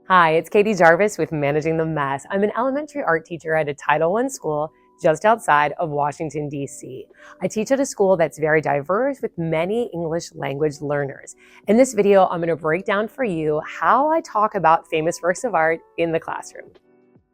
Hi, it's Katie Jarvis with Managing the Mess. I'm an elementary art teacher at a Title I school just outside of Washington, D.C. I teach at a school that's very diverse with many English language learners. In this video, I'm going to break down for you how I talk about famous works of art in the classroom.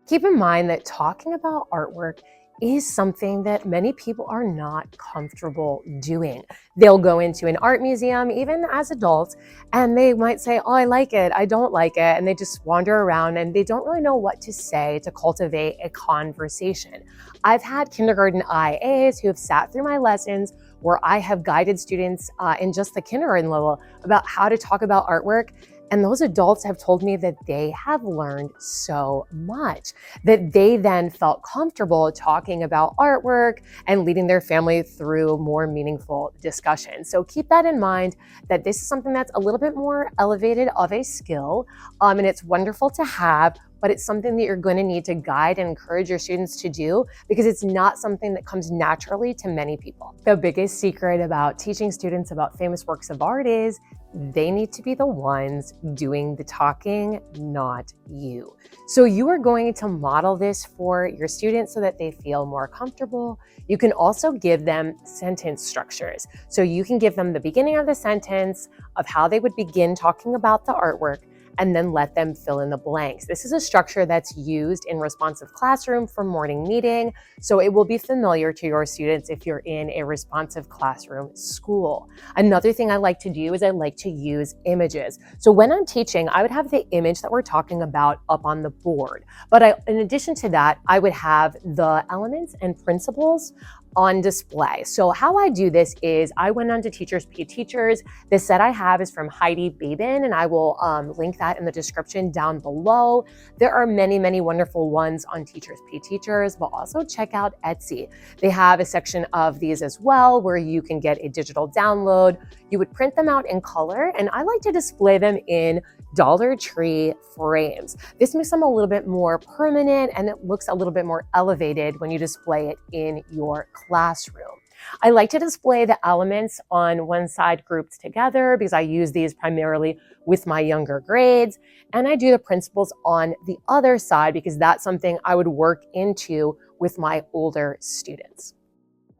Keep in mind that talking about artwork is something that many people are not comfortable doing. They'll go into an art museum, even as adults, and they might say, oh, I like it, I don't like it, and they just wander around and they don't really know what to say to cultivate a conversation. I've had kindergarten IAs who have sat through my lessons where I have guided students in just the kindergarten level about how to talk about artwork. And those adults have told me that they have learned so much, that they then felt comfortable talking about artwork and leading their family through more meaningful discussions. So keep that in mind, that this is something that's a little bit more elevated of a skill, and it's wonderful to have, but it's something that you're going to need to guide and encourage your students to do because it's not something that comes naturally to many people. The biggest secret about teaching students about famous works of art is they need to be the ones doing the talking, not you. So you are going to model this for your students so that they feel more comfortable. You can also give them sentence structures. So you can give them the beginning of the sentence of how they would begin talking about the artwork, and then let them fill in the blanks. This is a structure that's used in responsive classroom for morning meeting, so it will be familiar to your students if you're in a responsive classroom school. Another thing I like to do is I like to use images. So when I'm teaching, I would have the image that we're talking about up on the board. But in addition to that, I would have the elements and principles on display. So how I do this is I went on to Teachers Pay Teachers. The set I have is from Heidi Babin, and I will link that in the description down below. There are many, many wonderful ones on Teachers Pay Teachers, but also check out Etsy. They have a section of these as well where you can get a digital download. You would print them out in color, and I like to display them in Dollar Tree frames. This makes them a little bit more permanent and it looks a little bit more elevated when you display it in your classroom. I like to display the elements on one side grouped together because I use these primarily with my younger grades, and I do the principles on the other side because that's something I would work into with my older students.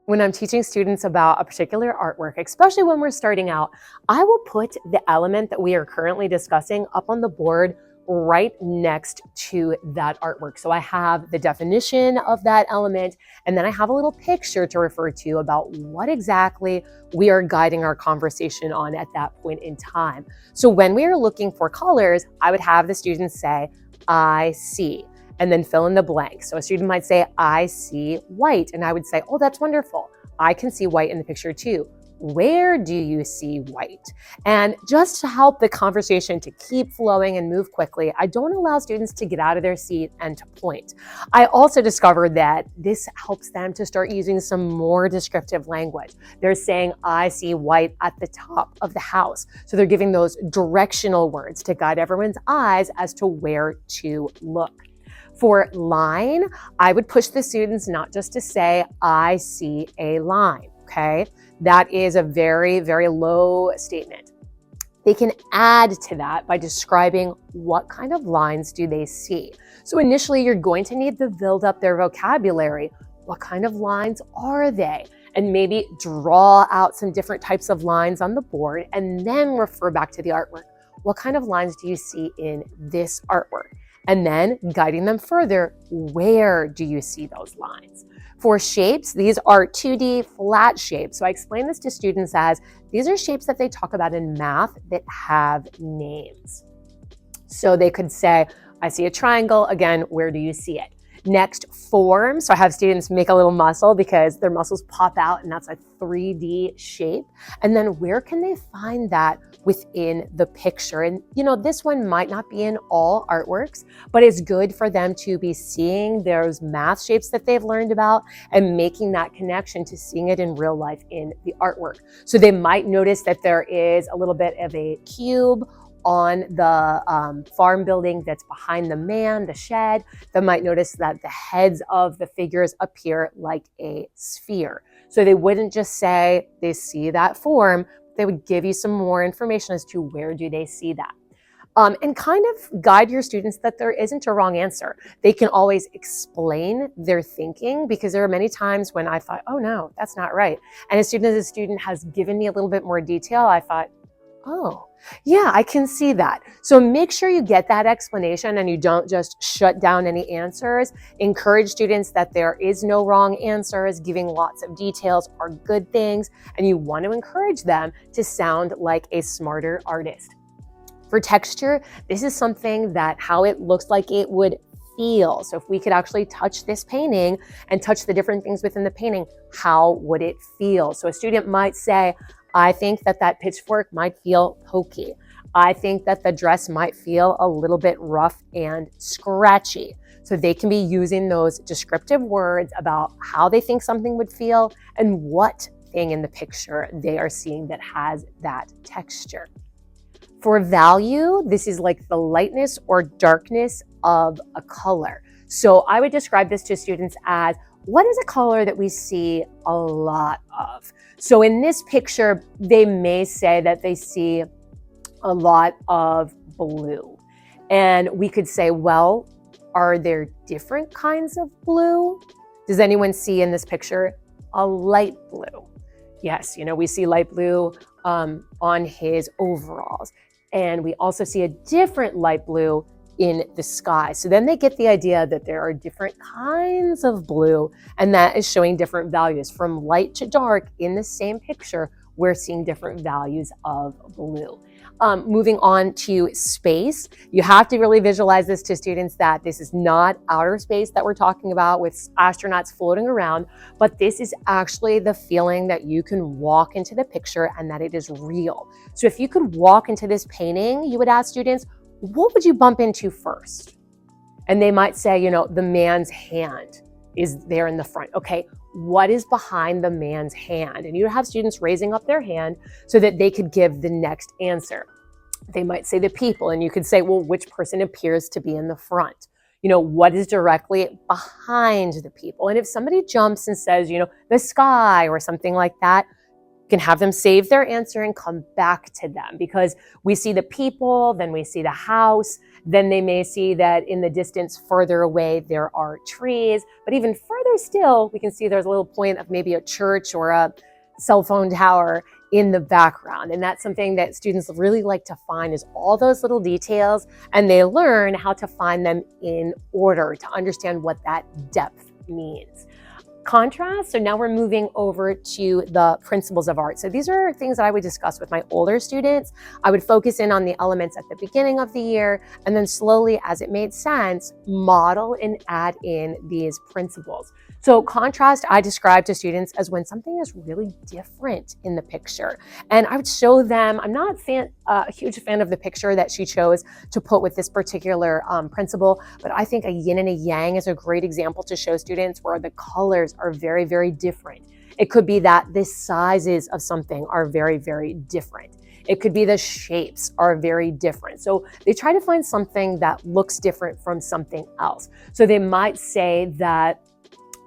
When I'm teaching students about a particular artwork, especially when we're starting out, I will put the element that we are currently discussing up on the board right next to that artwork. So I have the definition of that element, and then I have a little picture to refer to about what exactly we are guiding our conversation on at that point in time. So when we are looking for colors, I would have the students say, I see, and then fill in the blank. So a student might say, I see white. And I would say, oh, that's wonderful. I can see white in the picture too. Where do you see white? And just to help the conversation to keep flowing and move quickly, I don't allow students to get out of their seat and to point. I also discovered that this helps them to start using some more descriptive language. They're saying, I see white at the top of the house. So they're giving those directional words to guide everyone's eyes as to where to look. For line, I would push the students not just to say, I see a line, okay? That is a very, very low statement. They can add to that by describing what kind of lines do they see. So initially, you're going to need to build up their vocabulary. What kind of lines are they? And maybe draw out some different types of lines on the board and then refer back to the artwork. What kind of lines do you see in this artwork? And then guiding them further, where do you see those lines? For shapes, these are 2D flat shapes. So I explain this to students as these are shapes that they talk about in math that have names. So they could say, I see a triangle. Again, where do you see it? Next, form. So I have students make a little muscle because their muscles pop out and that's a 3D shape. And then where can they find that within the picture? And this one might not be in all artworks, but it's good for them to be seeing those math shapes that they've learned about and making that connection to seeing it in real life in the artwork. So they might notice that there is a little bit of a cube on the farm building that's behind the man, the shed. They might notice that the heads of the figures appear like a sphere. So they wouldn't just say they see that form, they would give you some more information as to where do they see that. and kind of guide your students that there isn't a wrong answer. They can always explain their thinking, because there are many times when I thought, oh no, that's not right. And as soon as a student has given me a little bit more detail, I thought, oh, yeah, I can see that. So make sure you get that explanation and you don't just shut down any answers. Encourage students that there is no wrong answers. Giving lots of details are good things, and you want to encourage them to sound like a smarter artist. For texture, this is something that how it looks like it would feel. So if we could actually touch this painting and touch the different things within the painting, how would it feel? So a student might say, I think that that pitchfork might feel pokey. I think that the dress might feel a little bit rough and scratchy. So they can be using those descriptive words about how they think something would feel and what thing in the picture they are seeing that has that texture. For value, this is like the lightness or darkness of a color. So I would describe this to students as, what is a color that we see a lot of? So in this picture, they may say that they see a lot of blue. And we could say, well, are there different kinds of blue? Does anyone see in this picture a light blue? Yes, we see light blue on his overalls. And we also see a different light blue in the sky. So then they get the idea that there are different kinds of blue, and that is showing different values. From light to dark in the same picture, we're seeing different values of blue. Moving on to space, you have to really visualize this to students that this is not outer space that we're talking about with astronauts floating around, but this is actually the feeling that you can walk into the picture and that it is real. So if you could walk into this painting, you would ask students, what would you bump into first? And they might say, the man's hand is there in the front. Okay, what is behind the man's hand? And you have students raising up their hand so that they could give the next answer. They might say the people, and you could say, well, which person appears to be in the front? What is directly behind the people? And if somebody jumps and says, the sky or something like that, can have them save their answer and come back to them, because we see the people, then we see the house, then they may see that in the distance further away there are trees, but even further still we can see there's a little point of maybe a church or a cell phone tower in the background. And that's something that students really like to find, is all those little details, and they learn how to find them in order to understand what that depth means. Contrast, so now we're moving over to the principles of art. So these are things that I would discuss with my older students. I would focus in on the elements at the beginning of the year, and then slowly, as it made sense, model and add in these principles. So contrast, I describe to students as when something is really different in the picture. And I would show them, I'm not a huge fan of the picture that she chose to put with this particular principle, but I think a yin and a yang is a great example to show students where the colors are very, very different. It could be that the sizes of something are very, very different. It could be the shapes are very different. So they try to find something that looks different from something else. So they might say that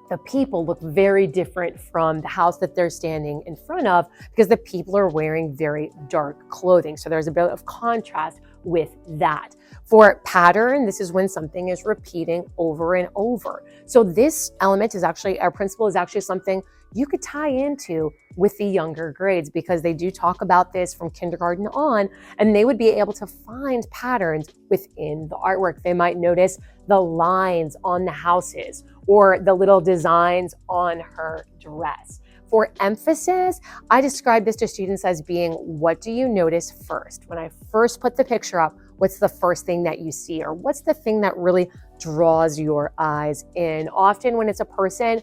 the people look very different from the house that they're standing in front of, because the people are wearing very dark clothing. So there's a bit of contrast with that. For pattern, this is when something is repeating over and over. So this element is actually, our principle is actually something you could tie into with the younger grades, because they do talk about this from kindergarten on, and they would be able to find patterns within the artwork. They might notice the lines on the houses or the little designs on her dress. For emphasis, I describe this to students as being, what do you notice first? When I first put the picture up, what's the first thing that you see? Or what's the thing that really draws your eyes in? Often when it's a person,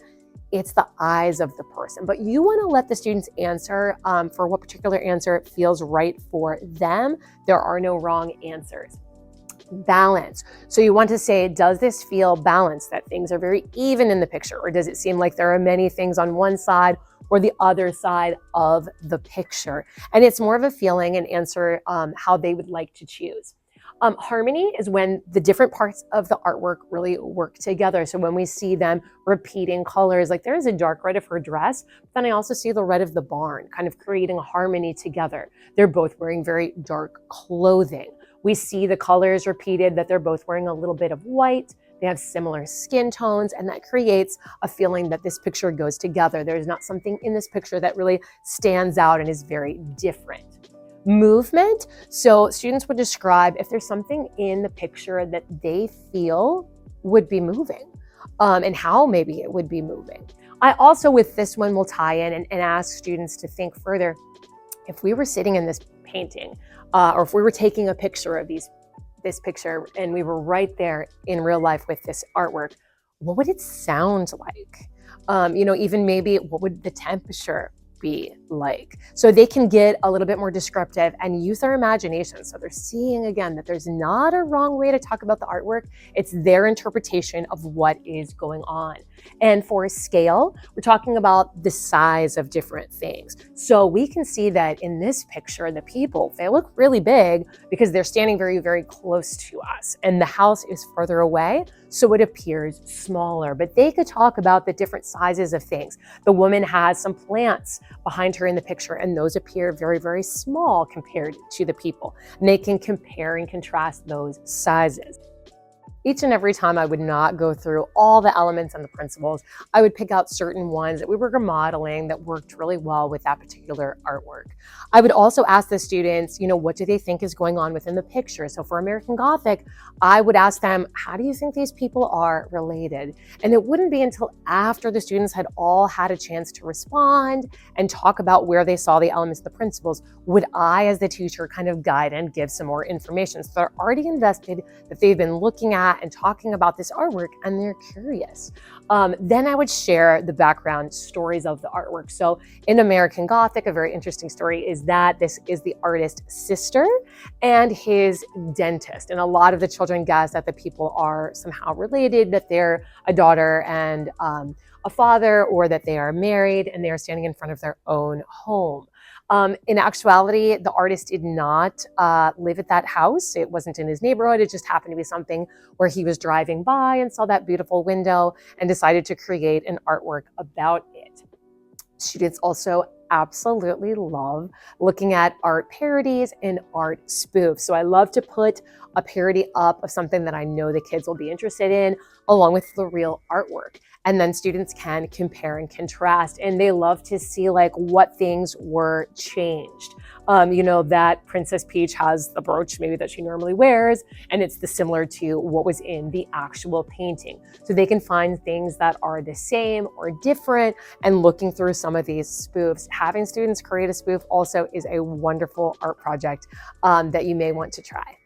it's the eyes of the person, but you want to let the students answer for what particular answer feels right for them. There are no wrong answers. Balance. So you want to say, does this feel balanced, that things are very even in the picture? Or does it seem like there are many things on one side or the other side of the picture? And it's more of a feeling and answer how they would like to choose. Harmony is when the different parts of the artwork really work together. So when we see them repeating colors, like there is a dark red of her dress, but then I also see the red of the barn, kind of creating a harmony together. They're both wearing very dark clothing. We see the colors repeated, that they're both wearing a little bit of white. They have similar skin tones, and that creates a feeling that this picture goes together. There's not something in this picture that really stands out and is very different. Movement. So students would describe if there's something in the picture that they feel would be moving, and how maybe it would be moving. I also, with this one, will tie in and ask students to think further. If we were sitting in this painting, or if we were taking a picture of this picture and we were right there in real life with this artwork, what would it sound like? Even maybe what would the temperature be like? So they can get a little bit more descriptive and use their imagination. So they're seeing again that there's not a wrong way to talk about the artwork. It's their interpretation of what is going on. And for a scale, we're talking about the size of different things. So we can see that in this picture, the people, they look really big because they're standing very, very close to us. And the house is further away, so it appears smaller. But they could talk about the different sizes of things. The woman has some plants behind her in the picture, and those appear very, very small compared to the people. And they can compare and contrast those sizes. Each and every time I would not go through all the elements and the principles. I would pick out certain ones that we were remodeling that worked really well with that particular artwork. I would also ask the students, what do they think is going on within the picture? So for American Gothic, I would ask them, how do you think these people are related? And it wouldn't be until after the students had all had a chance to respond and talk about where they saw the elements of the principles, would I, as the teacher, kind of guide and give some more information. So they're already invested, that they've been looking at and talking about this artwork, and they're curious. Then I would share the background stories of the artwork. So in American Gothic, a very interesting story is that this is the artist's sister and his dentist. And a lot of the children guess that the people are somehow related, that they're a daughter and a father, or that they are married and they are standing in front of their own home. In actuality, the artist did not live at that house. It wasn't in his neighborhood. It just happened to be something where he was driving by and saw that beautiful window and decided to create an artwork about it. Students also absolutely love looking at art parodies and art spoofs. So I love to put a parody up of something that I know the kids will be interested in, along with the real artwork. And then students can compare and contrast, and they love to see what things were changed. That Princess Peach has the brooch maybe that she normally wears, and it's similar to what was in the actual painting. So they can find things that are the same or different, and looking through some of these spoofs. Having students create a spoof also is a wonderful art project that you may want to try.